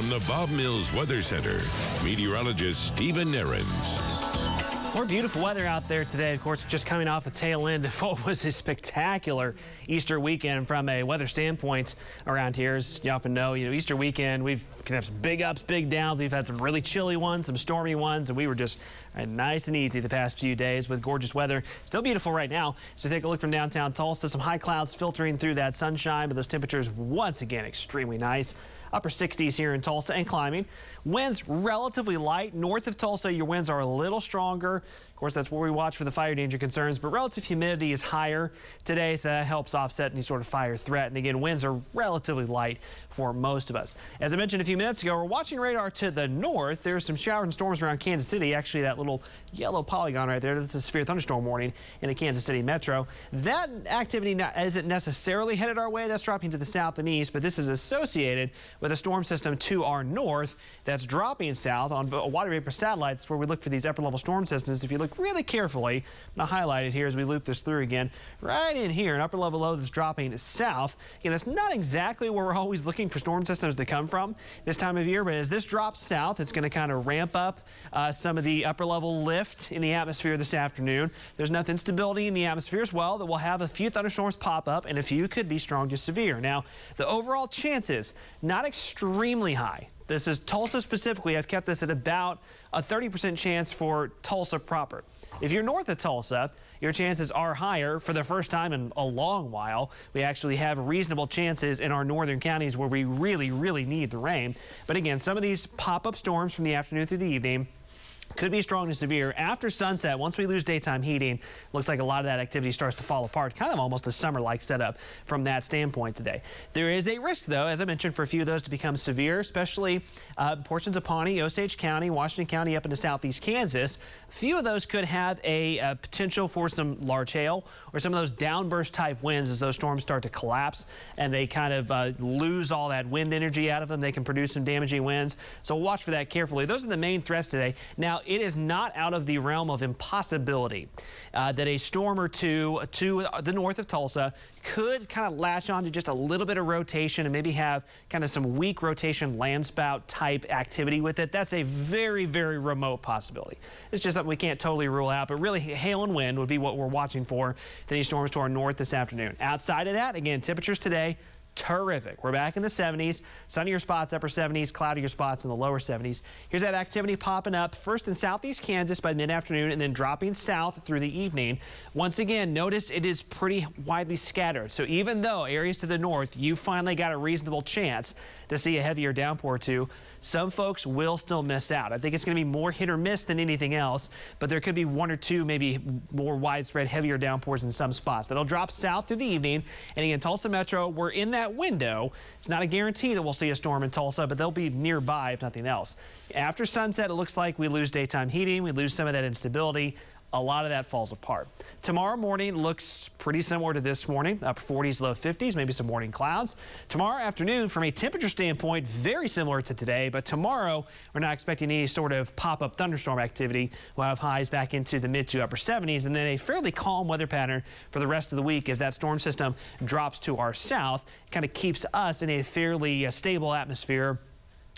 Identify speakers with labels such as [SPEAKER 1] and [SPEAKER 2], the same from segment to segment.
[SPEAKER 1] From the Bob Mills Weather Center, meteorologist Stephen Nehrenz.
[SPEAKER 2] More beautiful weather out there today. Of course, just coming off the tail end of what was a spectacular Easter weekend from a weather standpoint around here. As you often know, Easter weekend, we can have some big ups, big downs. We've had some really chilly ones, some stormy ones, and we were just nice and easy the past few days with gorgeous weather. Still beautiful right now. So take a look from downtown Tulsa. Some high clouds filtering through that sunshine, but those temperatures once again extremely nice. Upper 60s here in Tulsa and climbing. Winds relatively light. North of Tulsa, your winds are a little stronger. Of course, that's where we watch for the fire danger concerns, but relative humidity is higher today, so that helps offset any sort of fire threat. And again, winds are relatively light for most of us. As I mentioned a few minutes ago, we're watching radar to the north. There's some showers and storms around Kansas City. Actually, that little yellow polygon right there, that's a severe thunderstorm warning in the Kansas City metro. That activity isn't necessarily headed our way. That's dropping to the south and east, but this is associated with a storm system to our north that's dropping south on water vapor satellites, where we look for these upper level storm systems. If you look really carefully, I'm going to highlight it here as we loop this through again. Right in here, an upper level low that's dropping south. Again, that's not exactly where we're always looking for storm systems to come from this time of year, but as this drops south, it's going to kind of ramp up some of the upper level lift in the atmosphere this afternoon. There's enough instability in the atmosphere as well that we'll have a few thunderstorms pop up, and a few could be strong to severe. Now, the overall chances, not extremely high. This is Tulsa specifically. I've kept this at about a 30% chance for Tulsa proper. If you're north of Tulsa, your chances are higher for the first time in a long while. We actually have reasonable chances in our northern counties where we really need the rain. But again, some of these pop-up storms from the afternoon through the evening could be strong to severe. After sunset, once we lose daytime heating, looks like a lot of that activity starts to fall apart. Kind of almost a summer-like setup from that standpoint today. There is a risk, though, as I mentioned, for a few of those to become severe, especially portions of Pawnee, Osage County, Washington County, up into southeast Kansas. A few of those could have a potential for some large hail or some of those downburst-type winds as those storms start to collapse and they kind of lose all that wind energy out of them. They can produce some damaging winds. So watch for that carefully. Those are the main threats today. Now, it is not out of the realm of impossibility that a storm or two to the north of Tulsa could kind of latch on to just a little bit of rotation and maybe have kind of some weak rotation landspout type activity with it. That's a very remote possibility. It's just something we can't totally rule out, but really hail and wind would be what we're watching for any storms to our north this afternoon. Outside of that, again, temperatures today, terrific. We're back in the 70s. Sunnier spots, upper 70s, cloudier spots in the lower 70s. Here's that activity popping up first in southeast Kansas by mid-afternoon and then dropping south through the evening. Once again, notice it is pretty widely scattered. So even though areas to the north, you finally got a reasonable chance to see a heavier downpour or two, some folks will still miss out. I think it's going to be more hit or miss than anything else, but there could be one or two maybe more widespread heavier downpours in some spots. That'll drop south through the evening. And again, Tulsa Metro, we're in that window. It's not a guarantee that we'll see a storm in Tulsa, but they'll be nearby if nothing else. After sunset, it looks like we lose daytime heating. We lose some of that instability. A lot of that falls apart. Tomorrow morning looks pretty similar to this morning, upper 40s, low 50s, maybe some morning clouds. Tomorrow afternoon, from a temperature standpoint, very similar to today, but tomorrow we're not expecting any sort of pop-up thunderstorm activity. We'll have highs back into the mid to upper 70s, and then a fairly calm weather pattern for the rest of the week as that storm system drops to our south. It kind of keeps us in a fairly stable atmosphere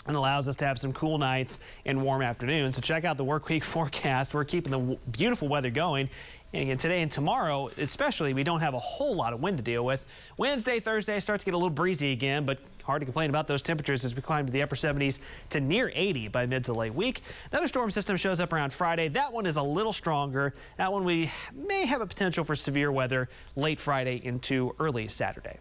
[SPEAKER 2] and allows us to have some cool nights and warm afternoons. So check out the work week forecast. We're keeping the beautiful weather going. And again, today and tomorrow, especially, we don't have a whole lot of wind to deal with. Wednesday, Thursday starts to get a little breezy again, but hard to complain about those temperatures as we climb to the upper 70s to near 80 by mid to late week. Another storm system shows up around Friday. That one is a little stronger. That one we may have a potential for severe weather late Friday into early Saturday.